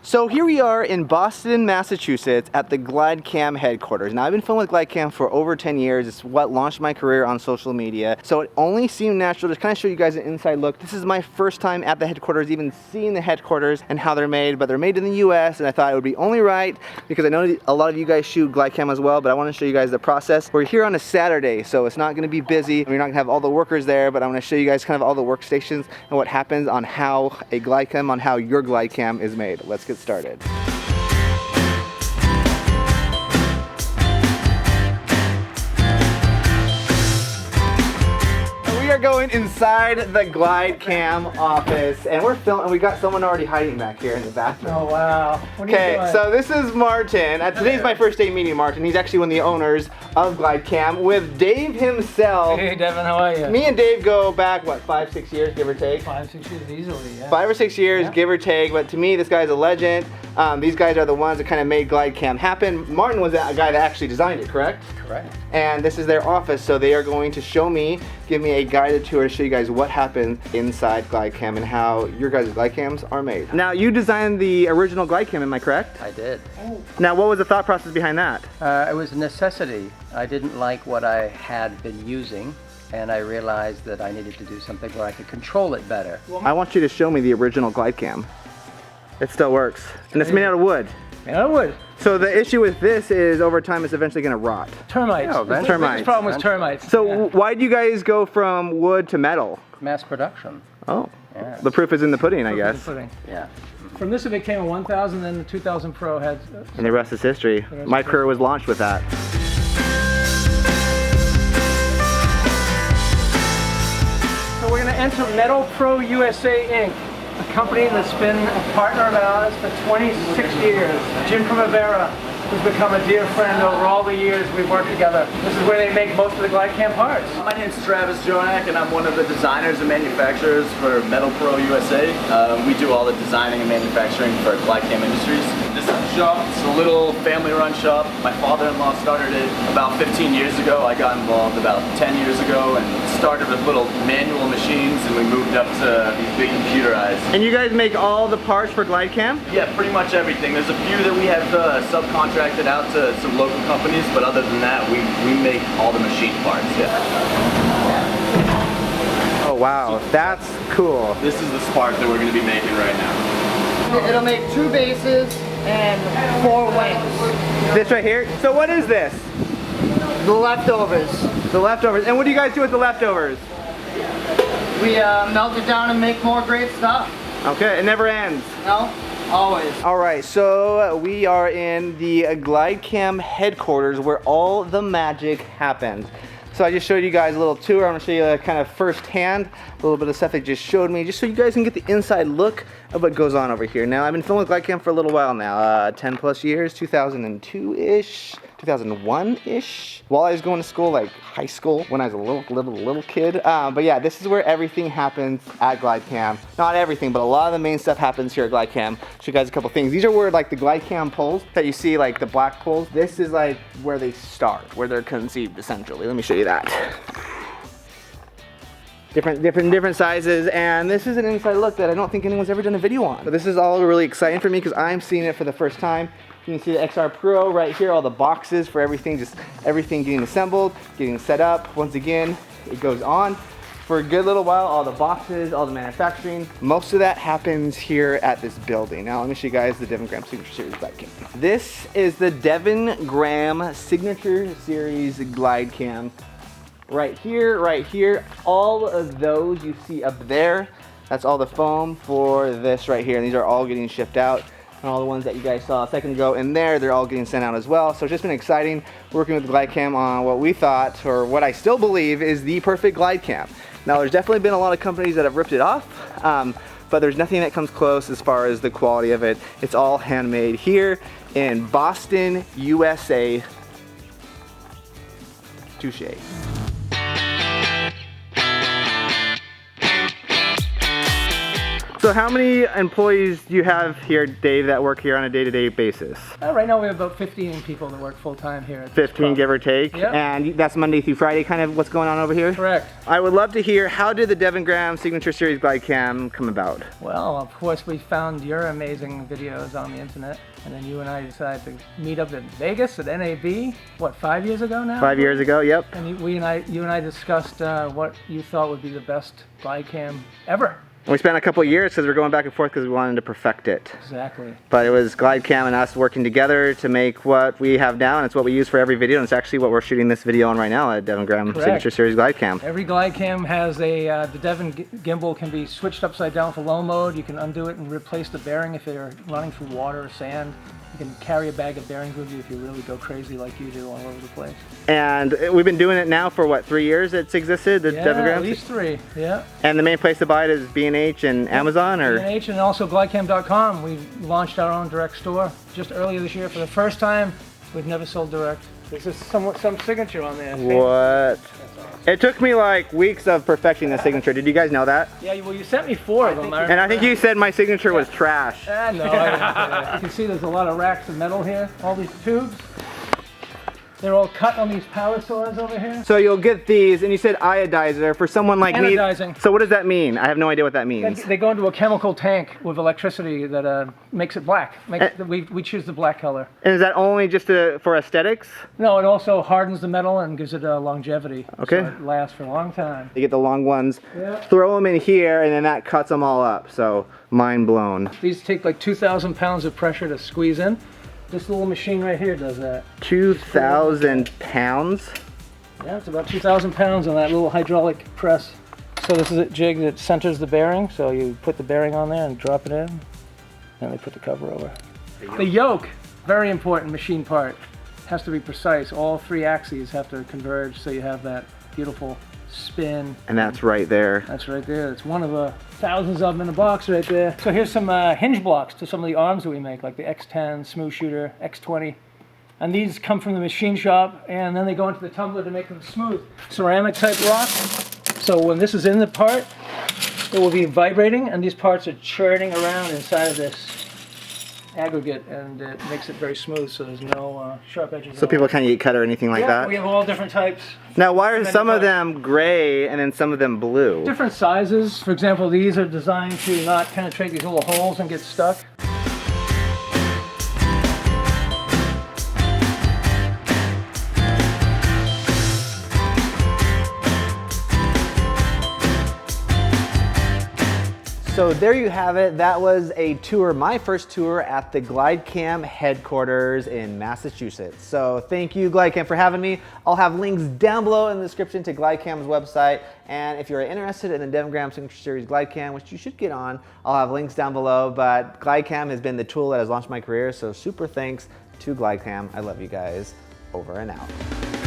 So here we are in Boston, Massachusetts at the Glidecam headquarters. Now I've been filming with Glidecam for over 10 years. It's what launched my career on social media. So it only seemed natural to kind of show you guys an inside look. This is my first time at the headquarters, even seeing the headquarters and how they're made, but they're made in the US, and I thought it would be only right because I know a lot of you guys shoot Glidecam as well, but I want to show you guys the process. We're here on a Saturday, so it's not going to be busy. We're not going to have all the workers there, but I'm going to show you guys kind of all the workstations and what happens on how a Glidecam, on how your Glidecam is made. Let's get started. We are going inside the Glidecam office, and we're filming. We got someone already hiding back here in the bathroom. Oh wow! Okay, so this is Martin. Today's my first day meeting Martin. He's actually one of the owners of Glidecam with Dave himself. Hey Devin, how are you? Me and Dave go back, what, 5-6 years, give or take? 5-6 years easily, yeah. 5 or 6 years, yeah, give or take. But to me, this guy's a legend. These guys are the ones that kind of made Glidecam happen. Martin was a guy that actually designed it, correct? Correct. And this is their office, so they are going to show me, give me a guided tour to show you guys what happens inside Glidecam and how your guys' Glidecams are made. Now, you designed the original Glidecam, am I correct? I did. Now, what was the thought process behind that? It was a necessity. I didn't like what I had been using, and I realized that I needed to do something where I could control it better. I want you to show me the original Glidecam. It still works, and it's made out of wood. Made out of wood. So the issue with this is over time it's eventually going to rot. Termites. Oh, The termites. biggest problem was termites. So why did you guys go from wood to metal? Mass production. Oh, Yes. the proof is in the pudding, I Proof of guess. the pudding. Yeah. From this it became a 1000, then the 2000 Pro had. And the rest is history. My career was launched with that. So we're going to enter Metal Pro USA Inc., a company that's been a partner of ours for 26 years. Jim Primavera, who's become a dear friend over all the years we've worked together. This is where they make most of the Glidecam parts. My name's Travis Jonak, and I'm one of the designers and manufacturers for Metal Pro USA. We do all the designing and manufacturing for Glidecam Industries. This is the shop. It's a little family-run shop. My father-in-law started it about 15 years ago. I got involved about 10 years ago and started with little manual machines, and we moved up to these big computerized. And you guys make all the parts for Glidecam? Yeah, pretty much everything. There's a few that we have subcontracted out to some local companies, but other than that, we make all the machine parts. Yeah. Oh wow, that's cool. This is the spark that we're going to be making right now. It'll make 2 bases and 4 wings. This right here? So what is this? The leftovers. The leftovers. And what do you guys do with the leftovers? We melt it down and make more great stuff. Okay, it never ends. No? Always. Alright, so we are in the Glidecam headquarters where all the magic happens. So I just showed you guys a little tour. I'm going to show you kind of firsthand a little bit of stuff they just showed me, just so you guys can get the inside look of what goes on over here. Now, I've been filming with Glidecam for a little while now, 10 plus years, 2002-ish, 2001-ish, while I was going to school, like high school, when I was a little kid. But yeah, this is where everything happens at Glidecam. Not everything, but a lot of the main stuff happens here at Glidecam. Show you guys a couple things. These are where like the Glidecam poles that you see, like the black poles. This is like where they start, where they're conceived essentially. Let me show you that. Different sizes, and this is an inside look that I don't think anyone's ever done a video on. But this is all really exciting for me because I'm seeing it for the first time. You can see the XR Pro right here, all the boxes for everything, just everything getting assembled, getting set up. Once again, it goes on for a good little while, all the boxes, all the manufacturing. Most of that happens here at this building. Now let me show you guys the Devin Graham Signature Series Glidecam. This is the Devin Graham Signature Series Glidecam. Right here, all of those you see up there, that's all the foam for this right here. And these are all getting shipped out. And all the ones that you guys saw a second ago in there, they're all getting sent out as well. So it's just been exciting working with Glidecam on what we thought, or what I still believe is the perfect Glidecam. Now there's definitely been a lot of companies that have ripped it off, but there's nothing that comes close as far as the quality of it. It's all handmade here in Boston, USA. Touche. So So how many employees do you have here, Dave, that work here on a day-to-day basis? Right now we have about 15 people that work full-time here at this 15, club. give or take? Yep. And that's Monday through Friday, kind of what's going on over here? Correct. I would love to hear, how did the Devin Graham Signature Series Glidecam come about? Well, of course, we found your amazing videos on the internet, and then you and I decided to meet up in Vegas at NAB, what, 5 years ago now? 5 years ago, yep. And you and I discussed what you thought would be the best Glidecam ever. And we spent a couple of years because we're going back and forth because we wanted to perfect it. Exactly. But it was Glidecam and us working together to make what we have now, and it's what we use for every video, and it's actually what we're shooting this video on right now at Devin Graham Correct. Signature Series Glidecam. Every Glidecam has a, the Devin gimbal can be switched upside down for low mode. You can undo it and replace the bearing if you're running through water or sand. You can carry a bag of bearings with you if you really go crazy like you do all over the place. And we've been doing it now for what, 3 years it's existed, the Yeah, Devin Graham? at least 3, yeah. And the main place to buy it is B&H and Amazon, or? B&H and also Glidecam.com. We launched our own direct store just earlier this year for the first time. We've never sold direct. There's just some signature on there. What? It took me like weeks of perfecting the signature. Did you guys know that? Yeah, well, you sent me 4 of them. And I think you said my signature was trash. No, I didn't say that. You can see there's a lot of racks of metal here. All these tubes. They're all cut on these power saws over here. So you'll get these, and you said iodizer for someone like me. Anodizing. So what does that mean? I have no idea what that means. They go into a chemical tank with electricity that makes it black. We choose the black color. And is that only just for aesthetics? No, it also hardens the metal and gives it longevity. Okay. So it lasts for a long time. You get the long ones, Yep. throw them in here, and then that cuts them all up. So mind blown. These take like 2,000 pounds of pressure to squeeze in. This little machine right here does that. 2,000 pounds? Yeah, it's about 2,000 pounds on that little hydraulic press. So this is a jig that centers the bearing. So you put the bearing on there and drop it in. And they put the cover over. The yoke, very important machine part. Has to be precise. All 3 axes have to converge so you have that beautiful spin. And that's right there. That's right there. It's one of the thousands of them in a box right there. So here's some hinge blocks to some of the arms that we make, like the X10, Smooth Shooter, X20. And these come from the machine shop, and then they go into the tumbler to make them smooth. Ceramic type rock. So when this is in the part, it will be vibrating, and these parts are churning around inside of this aggregate, and it makes it very smooth, so there's no sharp edges. So people can't get cut or anything like that? We have all different types. Now, why are some of them gray and then some of them blue? Different sizes. For example, these are designed to not penetrate these little holes and get stuck. So there you have it. That was a tour, my first tour at the Glidecam headquarters in Massachusetts. So thank you, Glidecam, for having me. I'll have links down below in the description to Glidecam's website. And if you're interested in the Devin Graham Signature Series Glidecam, which you should get on, I'll have links down below. But Glidecam has been the tool that has launched my career. So super thanks to Glidecam. I love you guys. Over and out.